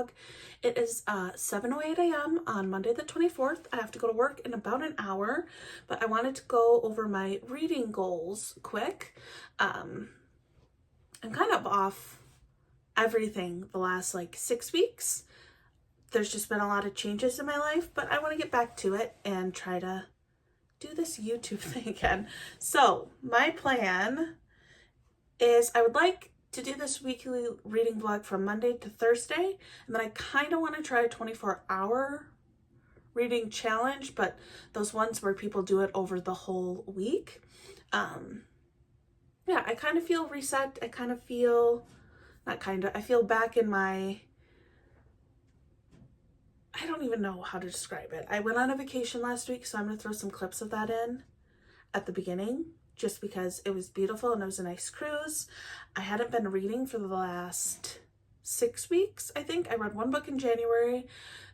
vlog. It is 7:08 a.m. on Monday the 24th. I have to go to work in about an hour, but I wanted to go over my reading goals quick. I'm kind of off everything the last like 6 weeks. There's just been a lot of changes in my life, but I want to get back to it and try to do this YouTube thing again. So my plan is I would like to do this weekly reading vlog from Monday to Thursday, and then I kind of want to try a 24-hour reading challenge, but those ones where people do it over the whole week. Yeah, I kind of feel reset. I feel back in my, I don't even know how to describe it. I went on a vacation last week, so I'm going to throw some clips of that in at the beginning, just because it was beautiful and it was a nice cruise. I hadn't been reading for the last 6 weeks, I think. I read one book in January,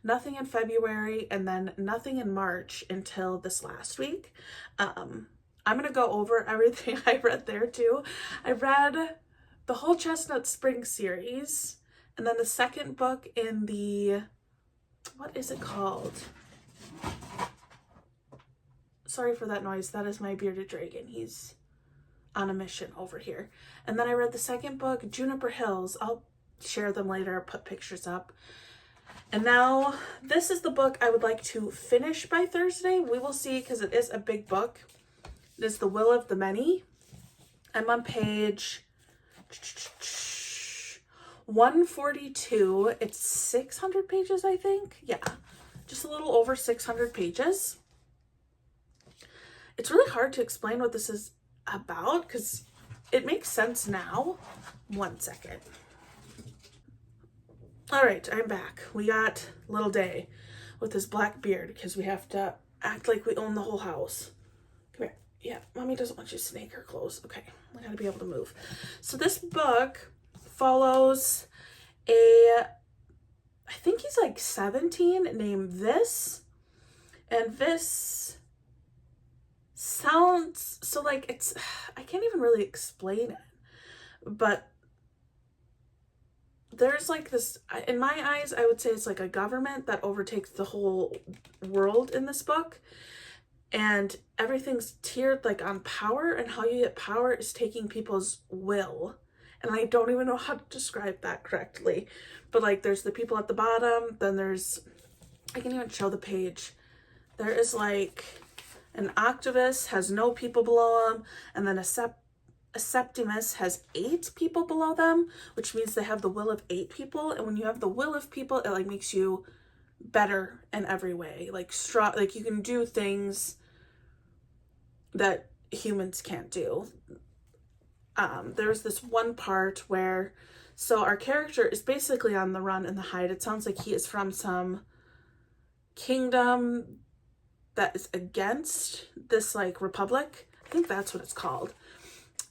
nothing in February, and then nothing in March until this last week. I'm going to go over everything I read there too. I read the whole Chestnut Spring series, and then the second book in the, what is it called? Sorry for that noise. That is my bearded dragon. He's on a mission over here. And then I read the second book, Juniper Hills. I'll share them later, put pictures up. And now this is the book I would like to finish by Thursday. We will see, because it is a big book. It is The Will of the Many. I'm on page 142. It's 600 pages, I think. Yeah, just a little over 600 pages. It's really hard to explain what this is about because it makes sense now. 1 second. All right, I'm back. We got little Day with his black beard because we have to act like we own the whole house. Come here. Yeah, Mommy doesn't want you to snake her clothes. Okay, I gotta be able to move. So this book follows I think he's like 17, named This. And this sounds, so like I can't even really explain it, but there's like this, in my eyes, I would say it's like a government that overtakes the whole world in this book, and everything's tiered like on power, and how you get power is taking people's will, and I don't even know how to describe that correctly, but like there's the people at the bottom, then there's, I can even show the page, there is like an Octavus has no people below him, and then a Septimus has 8 people below them, which means they have the will of 8 people. And when you have the will of people, it like makes you better in every way, like strong, like you can do things that humans can't do. There's this one part where, so our character is basically on the run and the hide. It sounds like he is from some kingdom that is against this like republic. I think that's what it's called.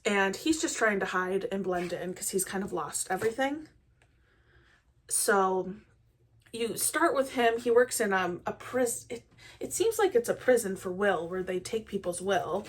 And he's just trying to hide and blend in because he's kind of lost everything. So you start with him. He works in a prison. It seems like it's a prison for will, where they take people's will.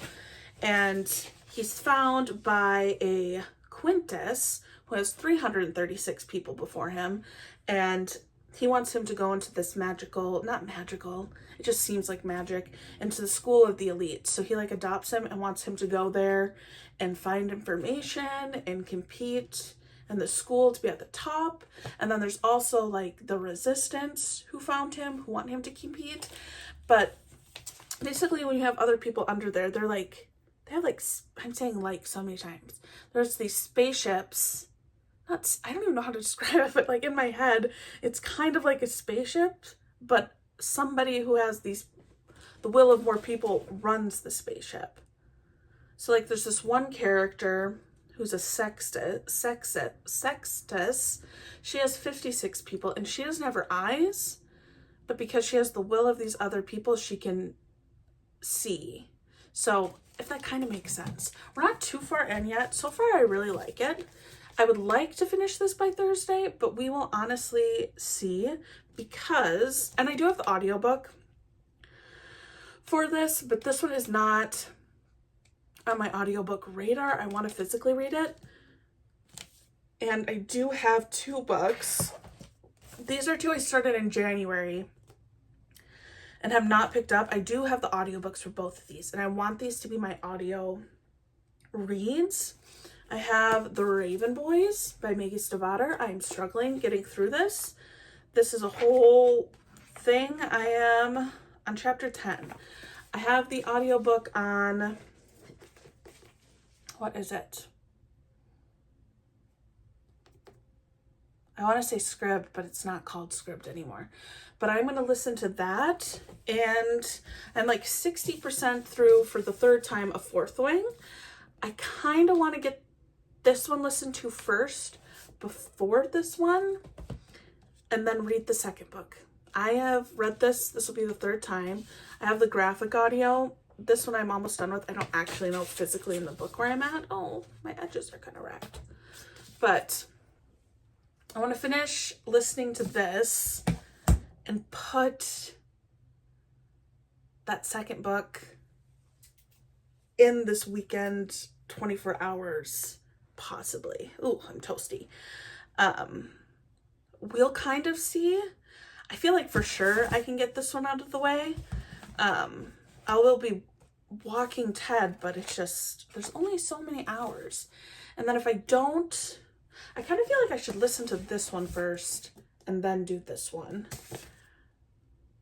And he's found by a Quintus who has 336 people before him. And he wants him to go into this magical, not magical, it just seems like magic, into the school of the elite. So he like adopts him and wants him to go there and find information and compete in the school to be at the top. And then there's also like the resistance who found him, who want him to compete. But basically when you have other people under there, they're like, they have like, I'm saying like so many times, there's these spaceships. I don't even know how to describe it, but like in my head, it's kind of like a spaceship, but somebody who has the will of more people runs the spaceship. So like there's this one character who's a Sextus. She has 56 people and she doesn't have her eyes, but because she has the will of these other people, she can see. So if that kind of makes sense. We're not too far in yet. So far, I really like it. I would like to finish this by Thursday, but we will honestly see because, and I do have the audiobook for this, but this one is not on my audiobook radar. I want to physically read it. And I do have 2 books these are two I started in January and have not picked up. I do have the audiobooks for both of these, and I want these to be my audio reads. I have The Raven Boys by Maggie Stiefvater. I'm struggling getting through this. This is a whole thing. I am on chapter 10. I have the audiobook on, what is it? I want to say Scribd, but it's not called Scribd anymore. But I'm going to listen to that, and I'm like 60% through for the third time of Fourth Wing. I kind of want to get this one listened to first before this one, and then read the second book. I have read this. This will be the third time. I have the graphic audio. This one I'm almost done with. I don't actually know physically in the book where I'm at. Oh, my edges are kind of wrapped. But I want to finish listening to this and put that second book in this weekend, 24 hours, possibly. Ooh, I'm toasty. We'll kind of see. I feel like for sure I can get this one out of the way. I will be walking Ted, but it's just, there's only so many hours. And then if I don't, I kind of feel like I should listen to this one first and then do this one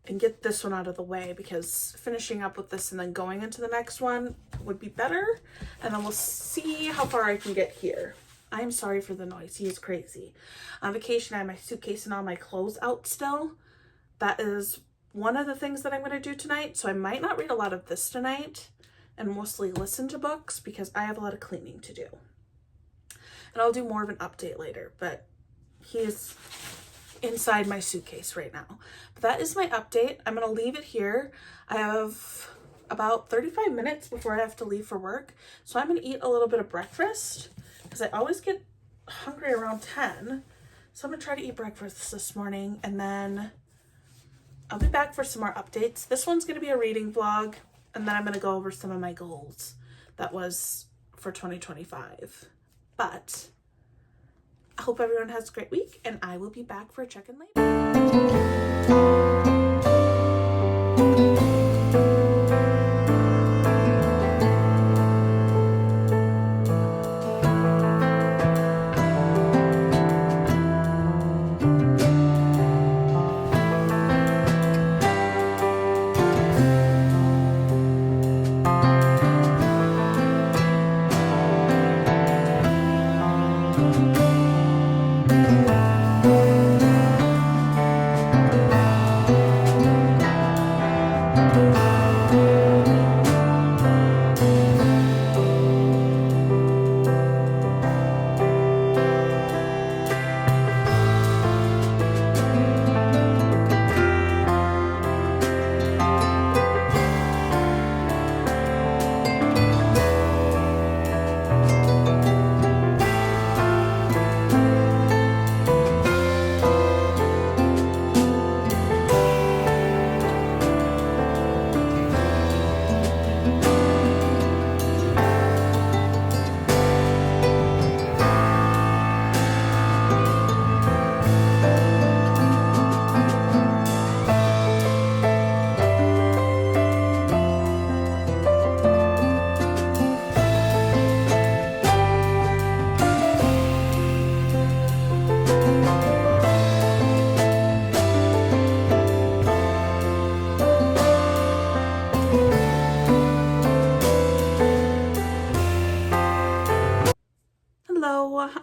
and get this one out of the way, because finishing up with this and then going into the next one would be better. And then we'll see how far I can get here. I'm sorry for the noise. He is crazy. On vacation, I have my suitcase and all my clothes out still. That is one of the things that I'm going to do tonight. So I might not read a lot of this tonight and mostly listen to books because I have a lot of cleaning to do. And I'll do more of an update later, but he is inside my suitcase right now. But that is my update. I'm going to leave it here. I have about 35 minutes before I have to leave for work. So I'm going to eat a little bit of breakfast because I always get hungry around 10. So I'm going to try to eat breakfast this morning, and then I'll be back for some more updates. This one's going to be a reading vlog, and then I'm going to go over some of my goals that was for 2025. But I hope everyone has a great week, and I will be back for a check-in later.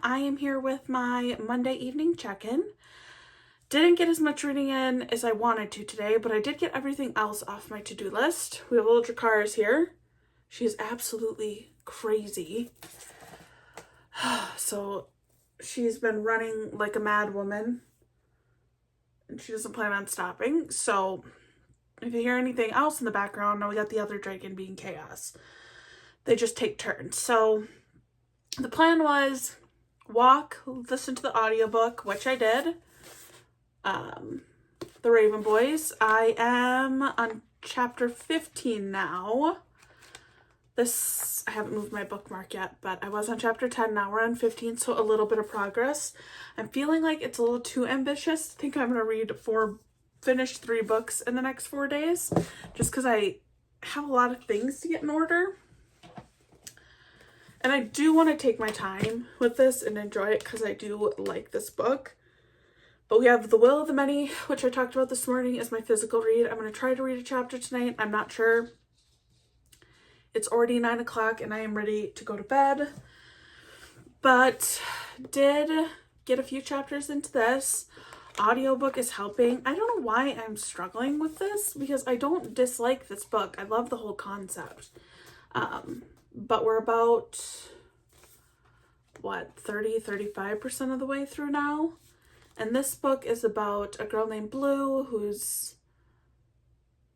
I am here with my Monday evening check-in. Didn't get as much reading in as I wanted to today, but I did get everything else off my to-do list. We have little Dracarys here. She's absolutely crazy. So she's been running like a mad woman, and she doesn't plan on stopping. So if you hear anything else in the background, now we got the other dragon being Chaos. They just take turns. So the plan was walk, listen to the audiobook, which I did. The Raven Boys. I am on chapter 15 now. This, I haven't moved my bookmark yet, but I was on chapter 10, now we're on 15, so a little bit of progress. I'm feeling like it's a little too ambitious. I think I'm going to finish 3 books in the next 4 days, just because I have a lot of things to get in order. And I do want to take my time with this and enjoy it because I do like this book. But we have The Will of the Many, which I talked about this morning, as my physical read. I'm going to try to read a chapter tonight. I'm not sure. It's already 9 o'clock and I am ready to go to bed. But did get a few chapters into this. Audiobook is helping. I don't know why I'm struggling with this because I don't dislike this book. I love the whole concept. But we're about, what, 35% of the way through now. And this book is about a girl named Blue who's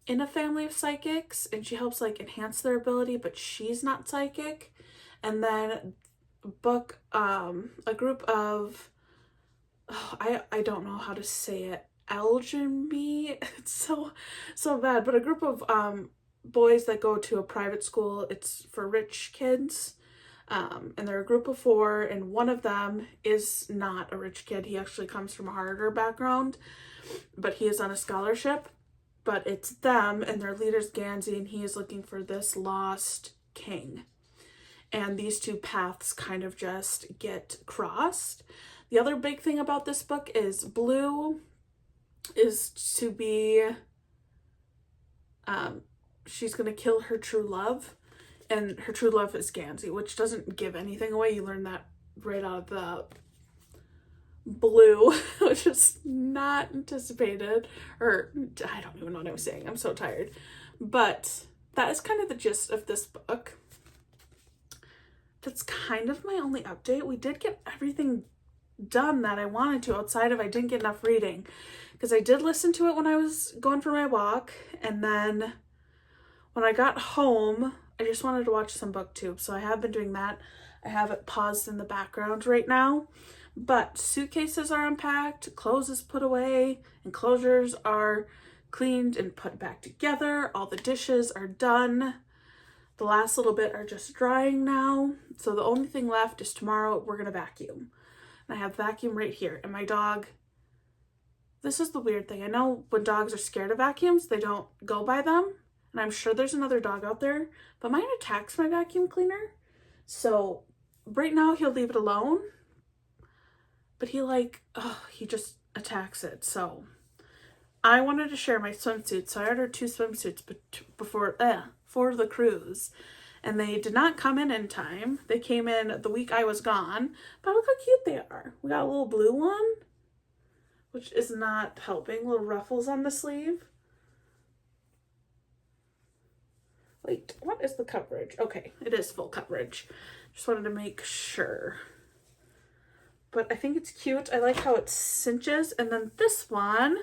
in a family of psychics and she helps like enhance their ability, but she's not psychic. And then a group of, I don't know how to say it, Elgin-B, it's so bad, but a group of boys that go to a private school. It's for rich kids. And they're a group of 4, and one of them is not a rich kid. He actually comes from a harder background, but he is on a scholarship. But it's them, and their leader's Gansey, and he is looking for this lost king. And these 2 paths kind of just get crossed. The other big thing about this book is Blue is to be, she's going to kill her true love. And her true love is Gansey, which doesn't give anything away. You learn that right out of the blue, which is not anticipated. Or, I don't even know what I was saying. I'm so tired. But that is kind of the gist of this book. That's kind of my only update. We did get everything done that I wanted to outside of I didn't get enough reading. Because I did listen to it when I was going for my walk. And then when I got home, I just wanted to watch some booktube, so I have been doing that. I have it paused in the background right now, but suitcases are unpacked, clothes is put away, enclosures are cleaned and put back together, all the dishes are done. The last little bit are just drying now, so the only thing left is tomorrow we're going to vacuum. And I have vacuum right here, and my dog, this is the weird thing. I know when dogs are scared of vacuums, they don't go by them. And I'm sure there's another dog out there, but mine attacks my vacuum cleaner. So right now he'll leave it alone, but he just attacks it. So I wanted to share my swimsuits. So I ordered 2 swimsuits for the cruise, and they did not come in time. They came in the week I was gone, but look how cute they are. We got a little blue one, which is not helping. Little ruffles on the sleeve. Wait, what is the coverage? Okay, it is full coverage. Just wanted to make sure. But I think it's cute. I like how it cinches. And then this one,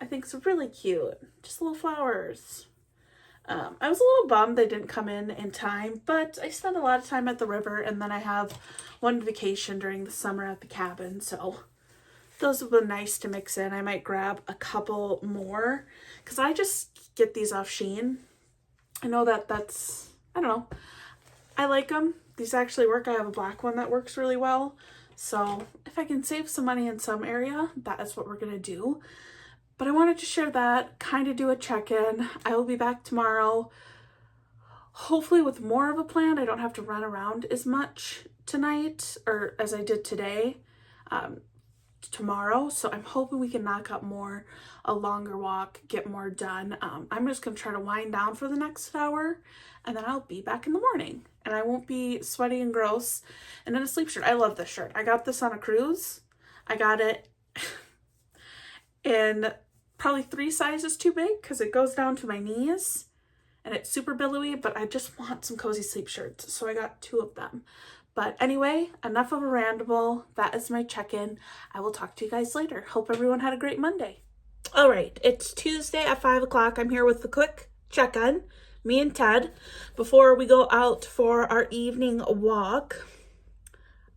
I think is really cute. Just little flowers. I was a little bummed they didn't come in time, but I spent a lot of time at the river, and then I have one vacation during the summer at the cabin, so those have been nice to mix in. I might grab a couple more, because I just get these off Shein. I know that's, I don't know. I like them. These actually work. I have a black one that works really well. So if I can save some money in some area, that is what we're going to do. But I wanted to share that, kind of do a check-in. I will be back tomorrow, hopefully with more of a plan. I don't have to run around as much tonight, or as I did today, tomorrow. So I'm hoping we can knock out a longer walk, get more done. I'm just going to try to wind down for the next hour, and then I'll be back in the morning, and I won't be sweaty and gross and in a sleep shirt. I love this shirt. I got this on a cruise. I got it in probably 3 sizes too big because it goes down to my knees and it's super billowy, but I just want some cozy sleep shirts. So I got 2 of them. But anyway, enough of a ramble. That is my check-in. I will talk to you guys later. Hope everyone had a great Monday. All right, it's Tuesday at 5 o'clock. I'm here with the quick check-in, me and Ted, before we go out for our evening walk.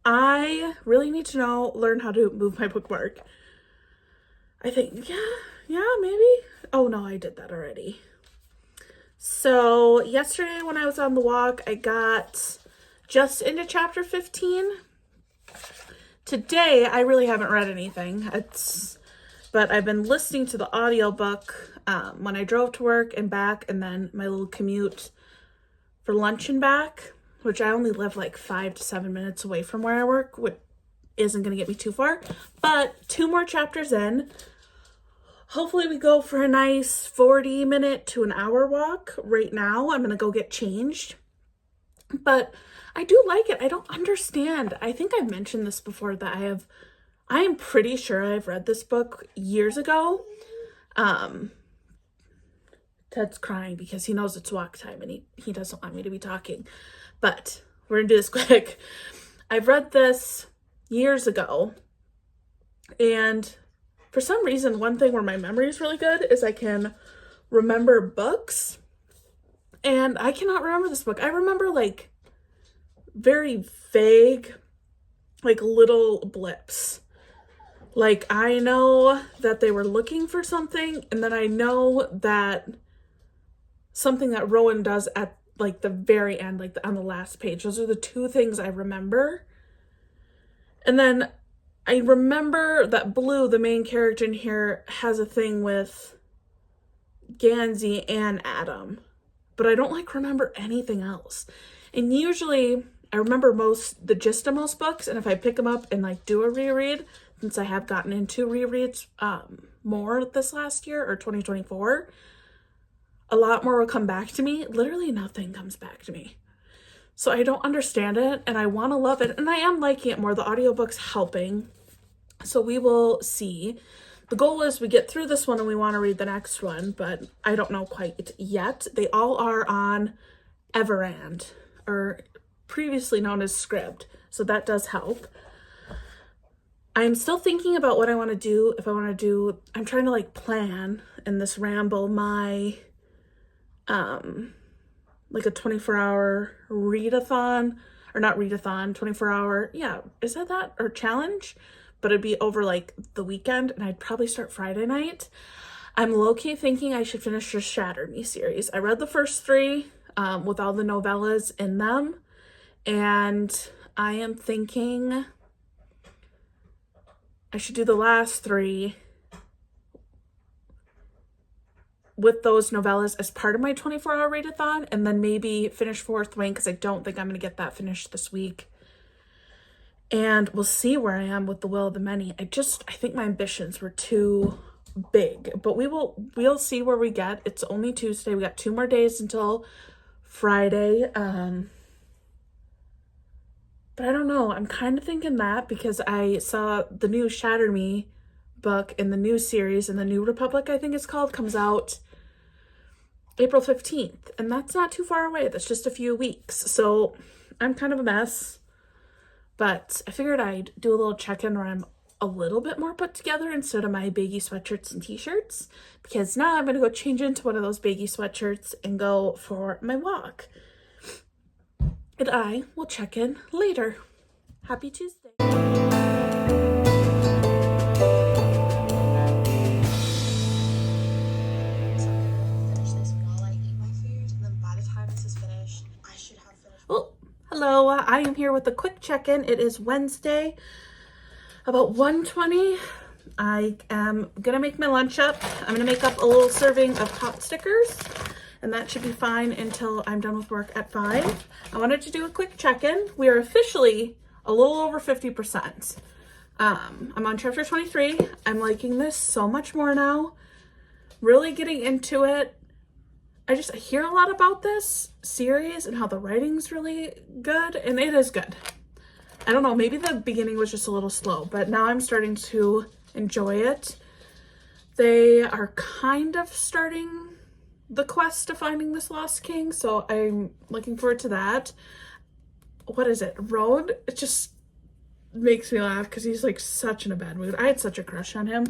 I really need to learn how to move my bookmark. I think, yeah, maybe. Oh no, I did that already. So yesterday when I was on the walk, I got just into chapter 15. Today, I really haven't read anything. But I've been listening to the audiobook when I drove to work and back, and then my little commute for lunch and back, which I only live like 5 to 7 minutes away from where I work, which isn't going to get me too far. But 2 more chapters in. Hopefully we go for a nice 40-minute to an hour walk. Right now, I'm going to go get changed. But I do like it. I don't understand. I think I've mentioned this before that I am pretty sure I've read this book years ago. Ted's crying because he knows it's walk time and he doesn't want me to be talking. But we're going to do this quick. I've read this years ago, and for some reason, one thing where my memory is really good is I can remember books, and I cannot remember this book. I remember like very vague, like little blips. Like I know that they were looking for something, and then I know that something that Rowan does at like the very end, like on the last page. Those are the 2 things I remember. And then I remember that Blue, the main character in here, has a thing with Gansey and Adam, but I don't like remember anything else. And usually I remember the gist of most books, and if I pick them up and like do a reread, since I have gotten into rereads more this last year or 2024, a lot more will come back to me. Literally nothing comes back to me. So I don't understand it, and I want to love it, and I am liking it more. The audiobook's helping. So we will see. The goal is we get through this one and we want to read the next one, but I don't know quite yet. They all are on Everand, or previously known as Scribd, so that does help. I'm still thinking about what I want to do. I'm trying to like plan in this ramble my like a 24-hour readathon, or not readathon, 24-hour, yeah, is that, or challenge? But it'd be over like the weekend, and I'd probably start Friday night. I'm low-key thinking I should finish the Shatter Me series. I read the first 3 with all the novellas in them, and I am thinking I should do the last 3 with those novellas as part of my 24-hour readathon, and then maybe finish 4th Wing, because I don't think I'm going to get that finished this week. And we'll see where I am with The Will of the Many. I think my ambitions were too big, but we'll see where we get. It's only Tuesday. We got 2 more days until Friday. But I don't know. I'm kind of thinking that because I saw the new Shatter Me book in the new series, in the New Republic, I think it's called, comes out April 15th. And that's not too far away. That's just a few weeks. So I'm kind of a mess. But I figured I'd do a little check-in where I'm a little bit more put together instead of my baggy sweatshirts and t-shirts, because now I'm going to go change into one of those baggy sweatshirts and go for my walk. And I will check in later. Happy Tuesday. Hello, I am here with a quick check-in. It is Wednesday, about 1:20. I am gonna make my lunch up. I'm gonna make up a little serving of pot stickers, and that should be fine until I'm done with work at 5. I wanted to do a quick check-in. We are officially a little over 50%. I'm on chapter 23. I'm liking this so much more now. Really getting into it. I hear a lot about this series and how the writing's really good, and it is good. I don't know, maybe the beginning was just a little slow, but now I'm starting to enjoy it. They are kind of starting the quest of finding this lost king, so I'm looking forward to that. What is it? Road? It just makes me laugh because he's like such in a bad mood. I had such a crush on him.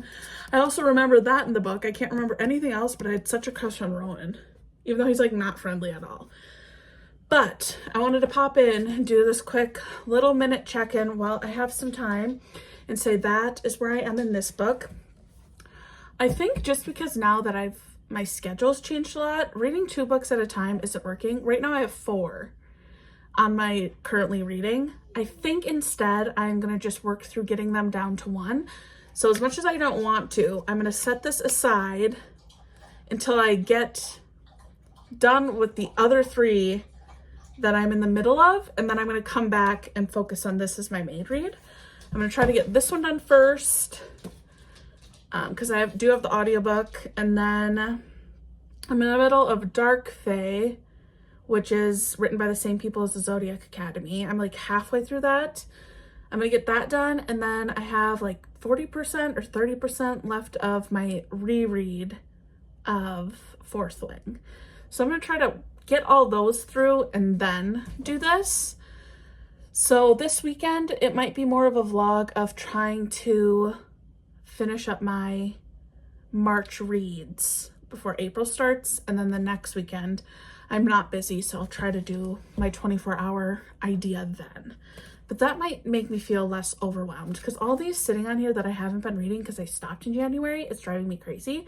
I also remember that in the book. I can't remember anything else, but I had such a crush on Rowan, even though he's like not friendly at all. But I wanted to pop in and do this quick little minute check-in while I have some time and say that is where I am in this book. I think just because now that I've my schedule's changed a lot. Reading 2 books at a time isn't working. Right now I have 4 on my currently reading. I think instead I'm going to just work through getting them down to 1. So as much as I don't want to, I'm going to set this aside until I get done with the other 3 that I'm in the middle of, and then I'm going to come back and focus on this as my main read. I'm going to try to get this one done first, because I do have the audiobook, and then I'm in the middle of Dark Fae, which is written by the same people as the Zodiac Academy. I'm like halfway through that. I'm going to get that done, and then I have like 40% or 30% left of my reread of Fourth Wing. So I'm going to try to get all those through and then do this. So this weekend, it might be more of a vlog of trying to finish up my March reads before April starts. And then the next weekend, I'm not busy, so I'll try to do my 24-hour idea then. But that might make me feel less overwhelmed, because all these sitting on here that I haven't been reading because I stopped in January, it's driving me crazy.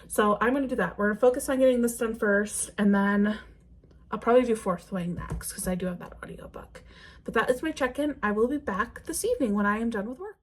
So I'm going to do that. We're going to focus on getting this done first, and then I'll probably do Fourth Wing next because I do have that audiobook. But that is my check-in. I will be back this evening when I am done with work.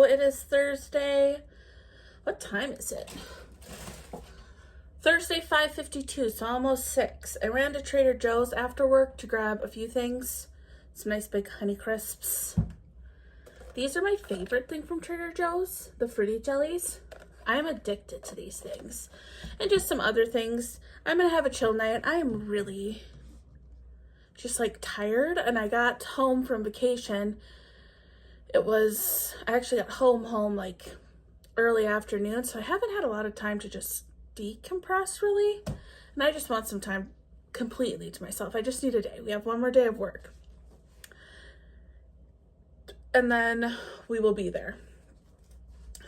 It is Thursday. What time is it? Thursday, 5:52, so almost 6. I ran to Trader Joe's after work to grab a few things. Some nice big Honey Crisps. These are my favorite thing from Trader Joe's, the Fruity Jellies. I'm addicted to these things. And just some other things. I'm going to have a chill night. I am really just like tired, and I got home from vacation. I actually got home like early afternoon, so I haven't had a lot of time to just decompress really, and I just want some time completely to myself. I just need a day. We have one more day of work, and then we will be there.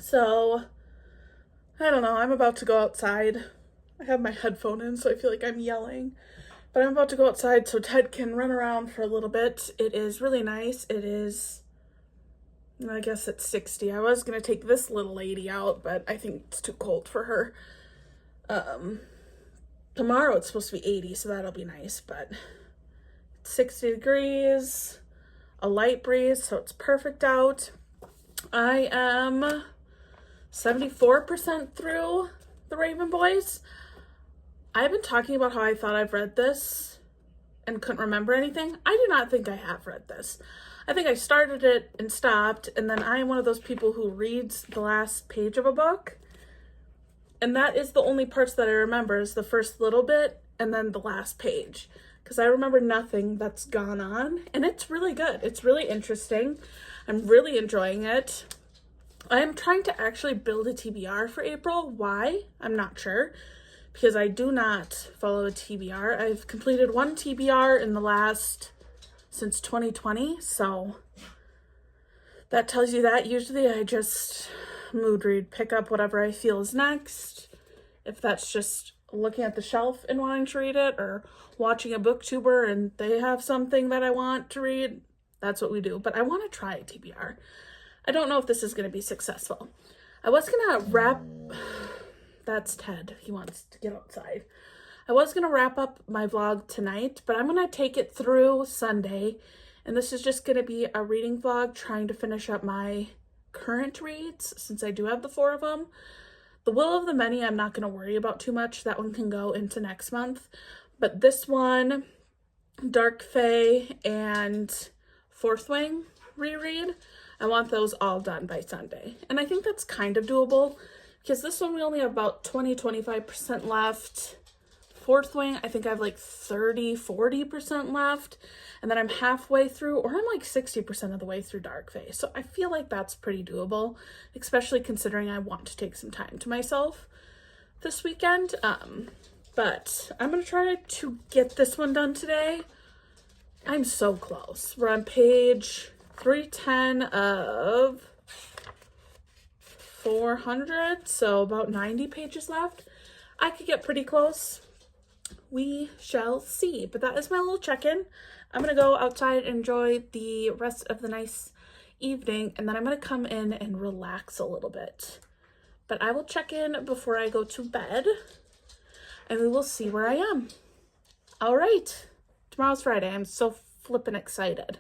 So I don't know, I'm about to go outside. I have my headphone in, so I feel like I'm yelling, but I'm about to go outside so Ted can run around for a little bit. It is really nice. It is, I guess it's 60. I was going to take this little lady out, but I think it's too cold for her. Tomorrow it's supposed to be 80, so that'll be nice, but it's 60 degrees, a light breeze, so it's perfect out. I am 74% through The Raven Boys. I've been talking about how I thought I've read this and couldn't remember anything. I do not think I have read this. I think I started it and stopped, and then I am one of those people who reads the last page of a book, and that is the only parts that I remember, is the first little bit and then the last page, because I remember nothing that's gone on, and it's really good. It's really interesting. I'm really enjoying it. I am trying to actually build a TBR for April. Why? I'm not sure, because I do not follow a TBR. I've completed 1 TBR in the last since 2020, so that tells you that. Usually I just mood read, pick up whatever I feel is next. If that's just looking at the shelf and wanting to read it, or watching a booktuber and they have something that I want to read, that's what we do. But I want to try a TBR. I don't know if this is going to be successful. I was going to wrap... That's Ted. He wants to get outside. I was going to wrap up my vlog tonight, but I'm going to take it through Sunday, and this is just going to be a reading vlog trying to finish up my current reads, since I do have the 4 of them. The Will of the Many, I'm not going to worry about too much. That one can go into next month. But this one, Dark Fae, and Fourth Wing reread, I want those all done by Sunday. And I think that's kind of doable, because this one we only have about 20-25% left. Fourth Wing, I think I have like 40% left, and then I'm halfway through, or I'm like 60% of the way through Dark Fae. So I feel like that's pretty doable, especially considering I want to take some time to myself this weekend. But I'm gonna try to get this one done today. I'm so close. We're on page 310 of 400, so about 90 pages left. I could get pretty close. We shall see. But that is my little check-in. I'm gonna go outside and enjoy the rest of the nice evening, and then I'm gonna come in and relax a little bit. But I will check in before I go to bed, and we will see where I am. All right, tomorrow's Friday. I'm so flippin' excited.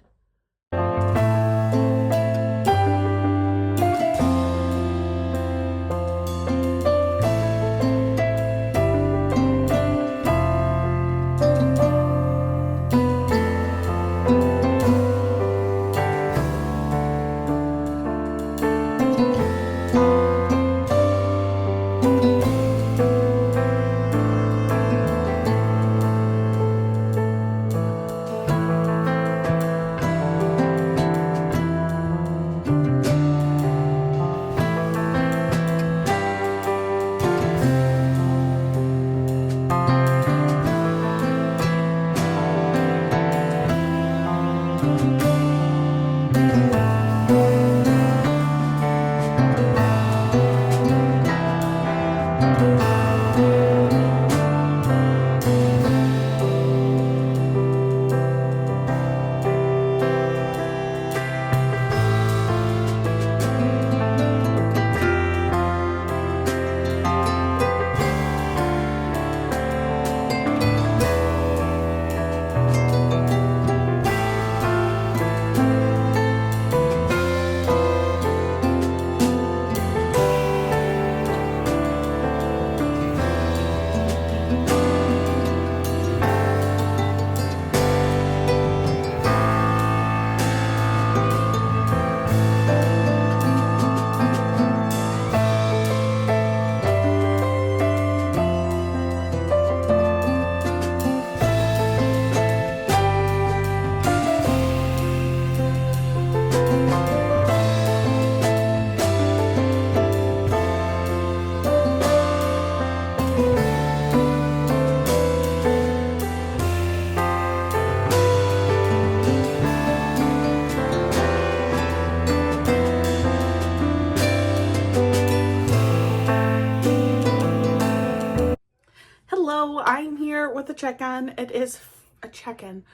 I'm here with a check-in. It is a check-in.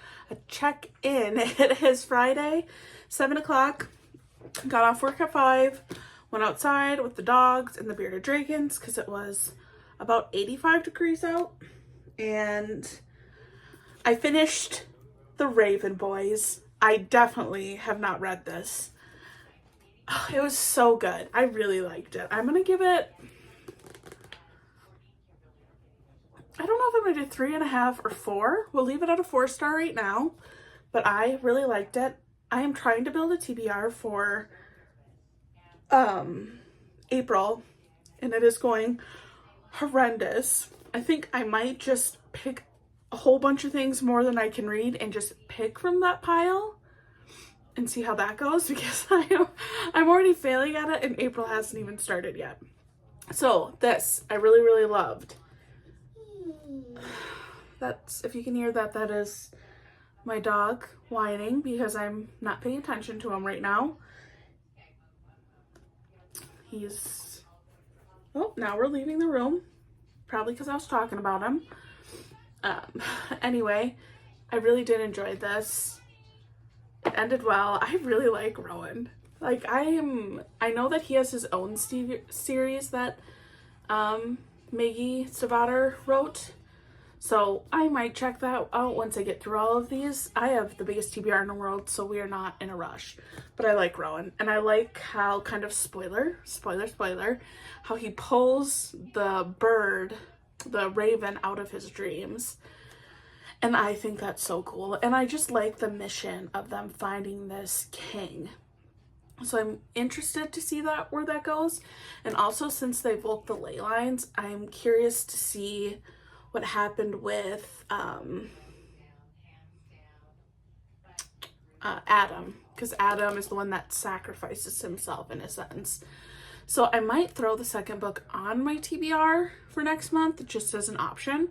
It is Friday, 7 o'clock. Got off work at 5. Went outside with the dogs and the bearded dragons because it was about 85 degrees out. And I finished The Raven Boys. I definitely have not read this. It was so good. I really liked it. I'm going to give it, I don't know if I'm going to do 3.5 or 4. We'll leave it at a 4-star right now, but I really liked it. I am trying to build a TBR for April, and it is going horrendous. I think I might just pick a whole bunch of things more than I can read and just pick from that pile and see how that goes, because I'm already failing at it and April hasn't even started yet. So this I really loved. That's, if you can hear that, that is my dog whining because I'm not paying attention to him right now. He's, oh, now we're leaving the room, probably because I was talking about him. Anyway, I really did enjoy this. It ended well. I really like Rowan. Like, I know that he has his own series that Maggie Stavater wrote, so I might check that out once I get through all of these. I have the biggest TBR in the world, so we are not in a rush. But I like Rowan, and I like how, kind of spoiler, how he pulls the bird, the raven, out of his dreams. And I think that's so cool. And I just like the mission of them finding this king. So I'm interested to see that, where that goes. And also, since they've looked the ley lines, I'm curious to see what happened with Adam, because Adam is the one that sacrifices himself in a sense. So I might throw the second book on my TBR for next month just as an option.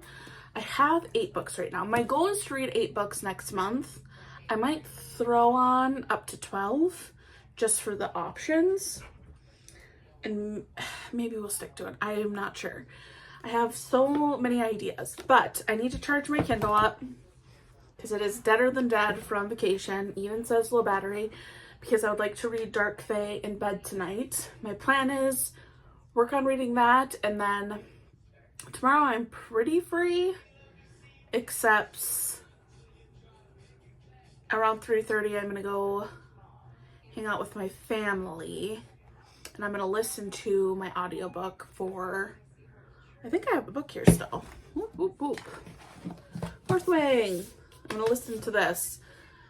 I have 8 books right now. My goal is to read 8 books next month. I might throw on up to 12 just for the options, and maybe we'll stick to it. I am not sure. I have so many ideas, but I need to charge my Kindle up because it is deader than dead from vacation. Even says low battery, because I would like to read Dark Fae in bed tonight. My plan is work on reading that, and then tomorrow I'm pretty free, except around 3:30 I'm gonna go hang out with my family, and I'm gonna listen to my audiobook for, I think I have a book here still. Whoop, whoop, whoop. Fourth Wing. I'm gonna listen to this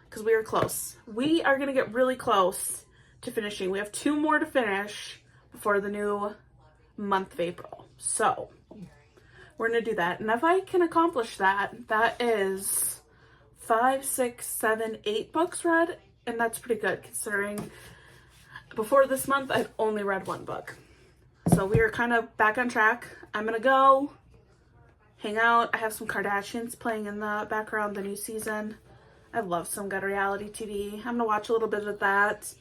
because we are close. We are gonna get really close to finishing. We have 2 more to finish before the new month of April. So we're gonna do that. And if I can accomplish that, that is 5, 6, 7, 8 books read. And that's pretty good considering before this month, I've only read 1 book. So we are kind of back on track. I'm gonna go hang out. I have some Kardashians playing in the background, the new season. I love some good reality TV. I'm gonna watch a little bit of that,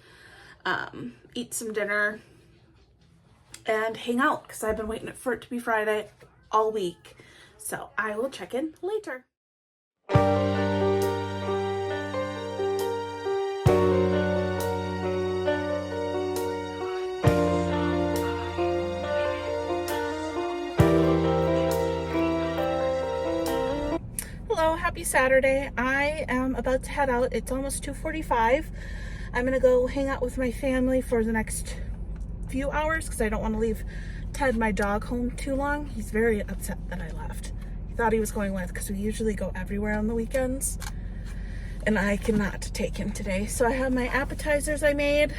eat some dinner, and hang out because I've been waiting for it to be Friday all week. So I will check in later. Hello, happy Saturday. I am about to head out. It's almost 2:45. I'm gonna go hang out with my family for the next few hours because I don't want to leave Ted, my dog, home too long. He's very upset that I left. He thought he was going with because we usually go everywhere on the weekends, and I cannot take him today. So I have my appetizers I made.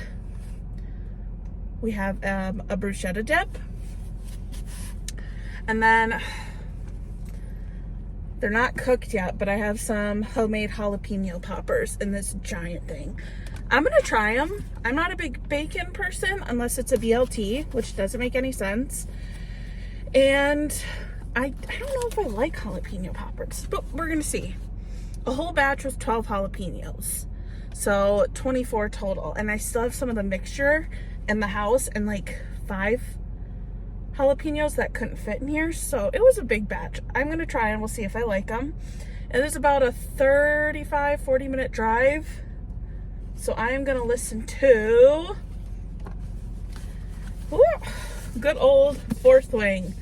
We have a bruschetta dip, and then they're not cooked yet, but I have some homemade jalapeno poppers in this giant thing. I'm gonna try them. I'm not a big bacon person unless it's a BLT, which doesn't make any sense. And I don't know if I like jalapeno poppers, but we're gonna see. A whole batch was 12 jalapenos, so 24 total. And I still have some of the mixture in the house and like 5 jalapenos that couldn't fit in here, so it was a big batch. I'm gonna try and we'll see if I like them. It is about a 35-40 minute drive, so I am gonna listen to good old Fourth Wing.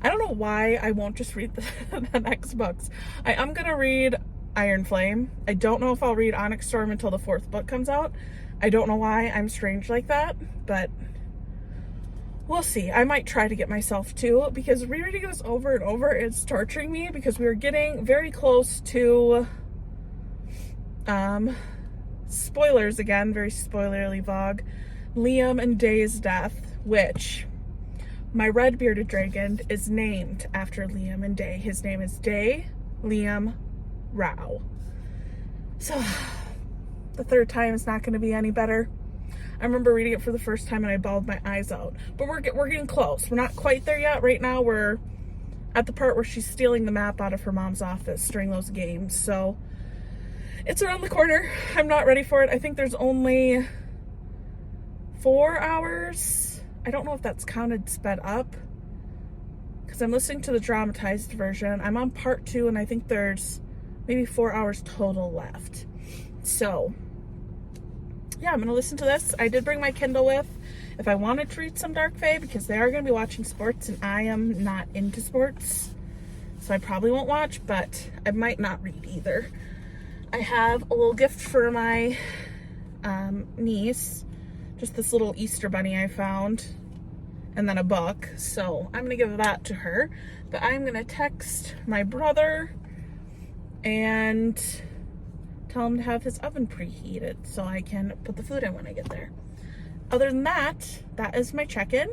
I don't know why I won't just read the next books. I am gonna read Iron Flame. I don't know if I'll read Onyx Storm until the 4th book comes out. I don't know why I'm strange like that, but we'll see. I might try to get myself to, because rereading this over and over is torturing me, because we are getting very close to spoilers again, very spoilerly vlog, Liam and Day's death, which my red bearded dragon is named after Liam and Day. His name is Day Liam Rao. So the 3rd time is not going to be any better. I remember reading it for the first time and I bawled my eyes out. But we're getting close. We're not quite there yet. Right now we're at the part where she's stealing the map out of her mom's office during those games. So it's around the corner. I'm not ready for it. I think there's only 4 hours. I don't know if that's counted sped up, because I'm listening to the dramatized version. I'm on part 2 and I think there's maybe 4 hours total left. So yeah, I'm gonna listen to this. I did bring my Kindle with if I wanted to read some Dark Fae, because they are gonna be watching sports and I am not into sports, so I probably won't watch, but I might not read either. I have a little gift for my niece, just this little Easter bunny I found, and then a book, so I'm gonna give that to her. But I'm gonna text my brother and tell him to have his oven preheated so I can put the food in when I get there. Other than that, that is my check-in.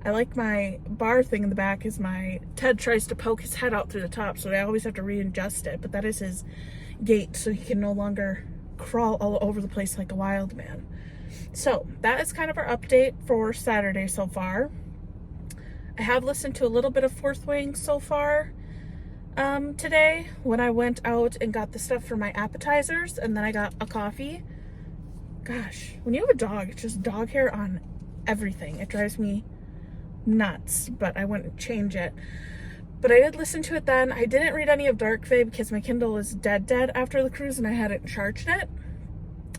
I like my bar thing in the back is Ted tries to poke his head out through the top, so I always have to readjust it, but that is his gate, so he can no longer crawl all over the place like a wild man. So that is kind of our update for Saturday so far. I have listened to a little bit of Fourth Wing so far today when I went out and got the stuff for my appetizers, and then I got a coffee. Gosh, when you have a dog, it's just dog hair on everything. It drives me nuts, but I wouldn't change it. But I did listen to it then. I didn't read any of Dark Fae because my Kindle was dead after the cruise and I hadn't charged it.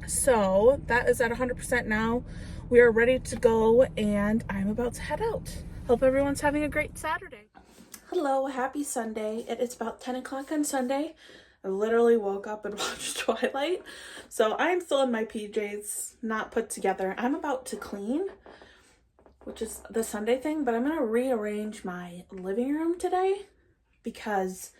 So that is at 100% now. We are ready to go and I'm about to head out. Hope everyone's having a great Saturday. Hello, happy Sunday. It is about 10 o'clock on Sunday. I literally woke up and watched Twilight. So I'm still in my PJs, not put together. I'm about to clean, which is the Sunday thing, but I'm going to rearrange my living room today because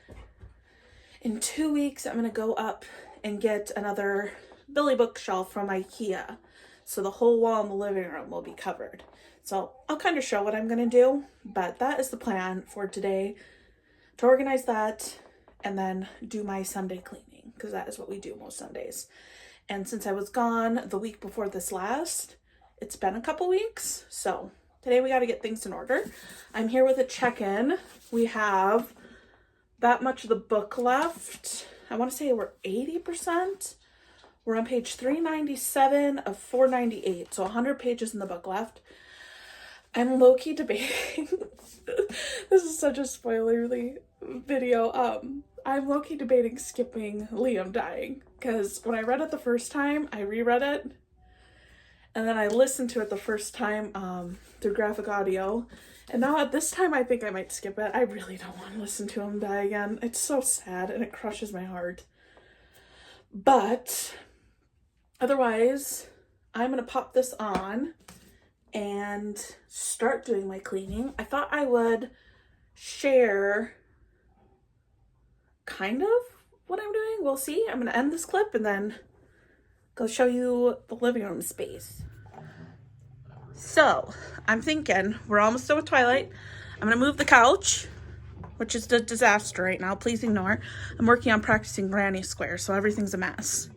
in 2 weeks I'm going to go up and get another Billy bookshelf from IKEA. So the whole wall in the living room will be covered. So I'll kind of show what I'm going to do, but that is the plan for today, to organize that and then do my Sunday cleaning, because that is what we do most Sundays. And since I was gone the week before this last, it's been a couple weeks, so today we got to get things in order. I'm here with a check-in. We have that much of the book left. I want to say we're 80%. We're on page 397 of 498, so 100 pages in the book left. I'm low-key debating. This is such a spoilerly video. I'm low-key debating skipping Liam dying, because when I read it the first time, I reread it, and then I listened to it the first time through graphic audio, and now at this time I think I might skip it. I really don't want to listen to him die again. It's so sad and it crushes my heart. But otherwise, I'm gonna pop this on and start doing my cleaning. I thought I would share kind of what I'm doing. We'll see. I'm gonna end this clip and then go show you the living room space. So I'm thinking we're almost done with Twilight. I'm gonna move the couch, which is a disaster right now. Please ignore. I'm working on practicing Granny Square, so everything's a mess.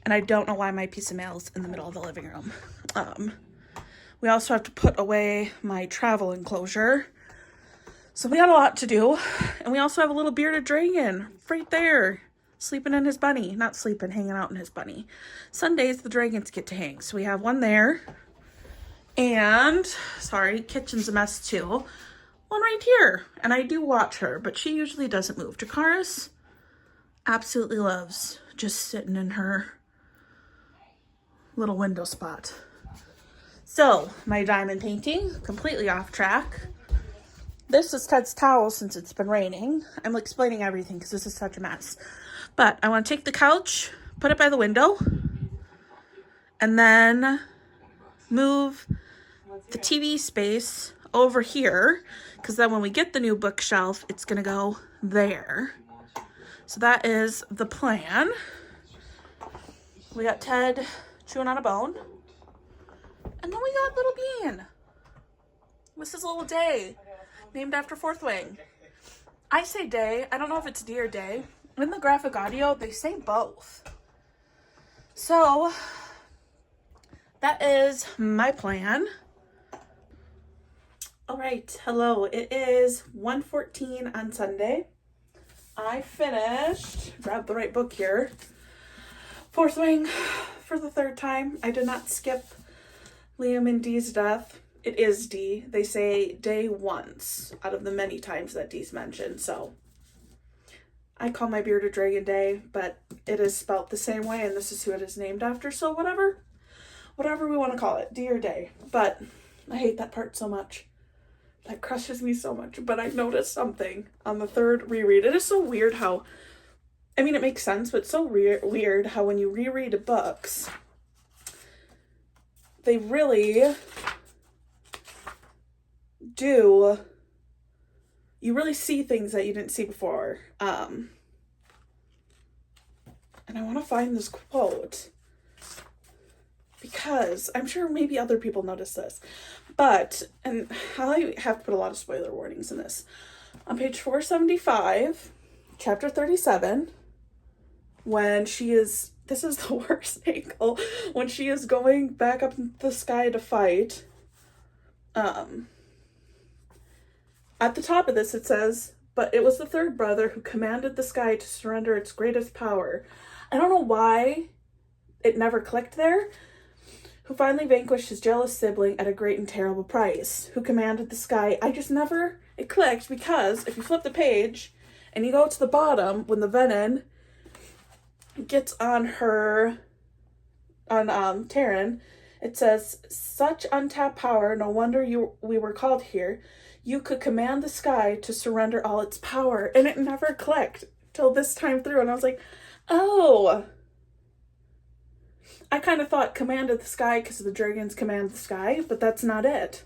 And I don't know why my piece of mail is in the middle of the living room. We also have to put away my travel enclosure. So we got a lot to do. And we also have a little bearded dragon right there, sleeping in his bunny. Not sleeping, hanging out in his bunny. Sundays, the dragons get to hang. So we have one there. And, sorry, kitchen's a mess too. One right here. And I do watch her, but she usually doesn't move. Jakaris absolutely loves just sitting in her little window spot. So, my diamond painting, completely off track. This is Ted's towel since it's been raining. I'm explaining everything because this is such a mess. But I want to take the couch, put it by the window, and then move the TV space over here, because then when we get the new bookshelf, it's going to go there. So that is the plan. We got Ted chewing on a bone. And then we got little Bean. This is little Day, named after Fourth Wing. I say Day. I don't know if it's D or Day. In the graphic audio, they say both. So, that is my plan. All right, hello. It is 1:14 on Sunday. I finished, grab the right book here, Fourth Wing for the third time. I did not skip Liam and Dee's death. It is D. They say Day once out of the many times that Dee's mentioned, so I call my bearded dragon Day, but it is spelt the same way, and this is who it is named after, so whatever we want to call it, D or Day. But I hate that part so much. That crushes me so much. But I noticed something on the third reread. It is so weird how, I mean, it makes sense, but it's so weird how when you reread books, they really do, you really see things that you didn't see before. And I want to find this quote because I'm sure maybe other people notice this, But, and I have to put a lot of spoiler warnings in this. On page 475, chapter 37, when she is, this is the worst angle, when she is going back up in the sky to fight, at the top of this it says, but it was the third brother who commanded the sky to surrender its greatest power. I don't know why it never clicked there. Who finally vanquished his jealous sibling at a great and terrible price. Who commanded the sky. I just never, it clicked because if you flip the page and you go to the bottom when the Venom gets on her, on Taryn, it says, such untapped power, no wonder we were called here. You could command the sky to surrender all its power. And it never clicked till this time through. And I was like, oh, I kind of thought commanded the sky because the dragons command the sky, but that's not it.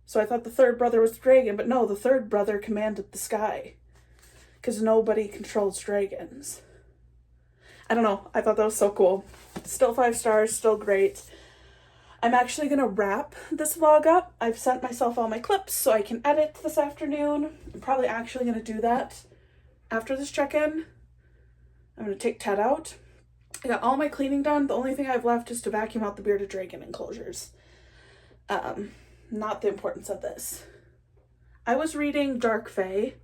So I thought the third brother was the dragon, but no, the third brother commanded the sky because nobody controls dragons. I don't know. I thought that was so cool. Still 5 stars, still great. I'm actually going to wrap this vlog up. I've sent myself all my clips so I can edit this afternoon. I'm probably actually going to do that after this check-in. I'm going to take Ted out. I got all my cleaning done. The only thing I have left is to vacuum out the bearded dragon enclosures. Not the importance of this. I was reading Dark Fae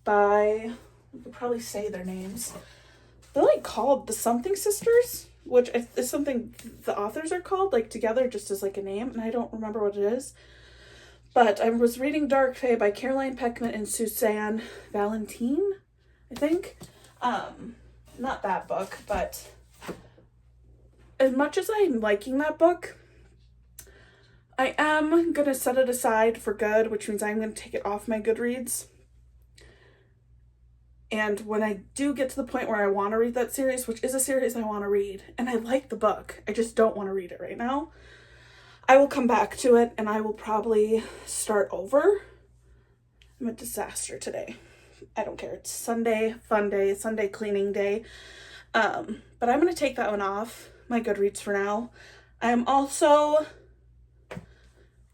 by, I could probably say their names. They're like called the Something Sisters, which is something the authors are called, like together just as like a name, and I don't remember what it is. But I was reading Dark Fae by Caroline Peckman and Suzanne Valentine, I think. Not that book, but as much as I'm liking that book, I am going to set it aside for good, which means I'm going to take it off my Goodreads. And when I do get to the point where I want to read that series, which is a series I want to read, and I like the book, I just don't want to read it right now, I will come back to it and I will probably start over. I'm a disaster today. I don't care. It's Sunday, fun day, Sunday cleaning day. But I'm going to take that one off my Goodreads for now. I'm also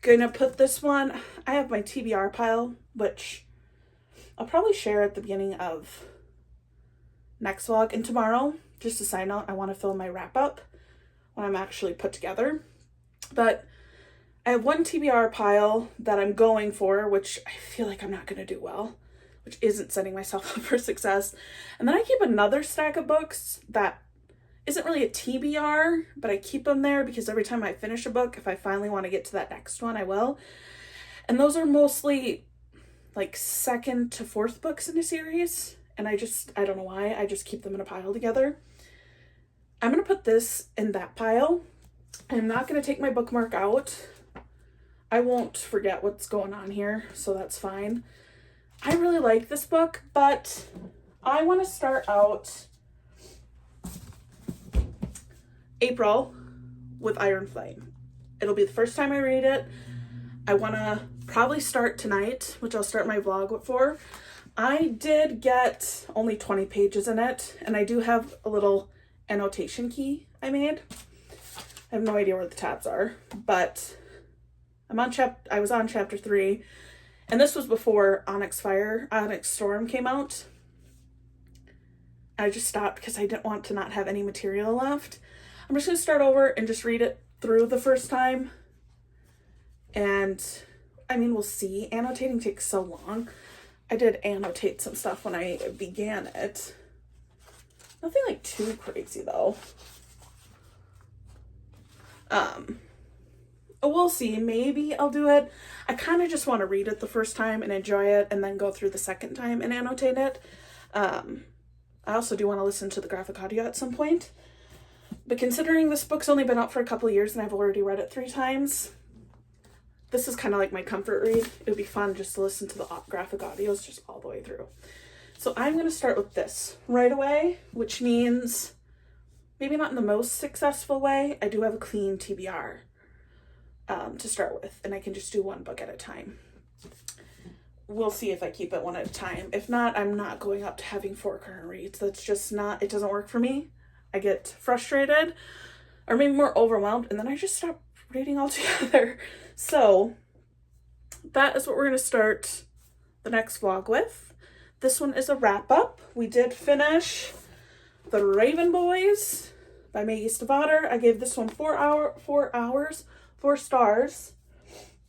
going to put this one, I have my TBR pile, which I'll probably share at the beginning of next vlog. And tomorrow, just a side note, I want to film my wrap up when I'm actually put together. But I have one TBR pile that I'm going for, which I feel like I'm not going to do well, which isn't setting myself up for success. And then I keep another stack of books that isn't really a TBR, but I keep them there because every time I finish a book, if I finally want to get to that next one, I will. And those are mostly like 2nd to 4th books in a series. And I don't know why, I just keep them in a pile together. I'm going to put this in that pile. I'm not going to take my bookmark out. I won't forget what's going on here, so that's fine. I really like this book, but I want to start out April with Iron Flame. It'll be the first time I read it. I want to probably start tonight, which I'll start my vlog for. I did get only 20 pages in it, and I do have a little annotation key I made. I have no idea where the tabs are, but I was on chapter 3, and this was before Onyx Storm came out. I just stopped because I didn't want to not have any material left. I'm just going to start over and just read it through the first time. And, I mean, we'll see. Annotating takes so long. I did annotate some stuff when I began it. Nothing like too crazy, though. We'll see. Maybe I'll do it. I kind of just want to read it the first time and enjoy it and then go through the second time and annotate it. I also do want to listen to the graphic audio at some point. But considering this book's only been out for a couple of years and I've already read it 3 times, this is kind of like my comfort read. It would be fun just to listen to the graphic audios just all the way through. So I'm going to start with this right away, which means maybe not in the most successful way. I do have a clean TBR to start with, and I can just do one book at a time. We'll see if I keep it one at a time. If not, I'm not going up to having 4 current reads. That's just not, it doesn't work for me. I get frustrated or maybe more overwhelmed, and then I just stop reading all together. So that is what we're going to start the next vlog with. This one is a wrap up. We did finish The Raven Boys by Maggie Stiefvater. I gave this one 4 stars,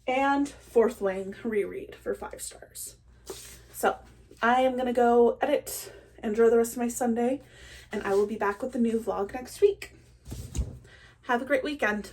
and Fourth Wing reread for 5 stars. So I am going to go edit, enjoy the rest of my Sunday, and I will be back with a new vlog next week. Have a great weekend.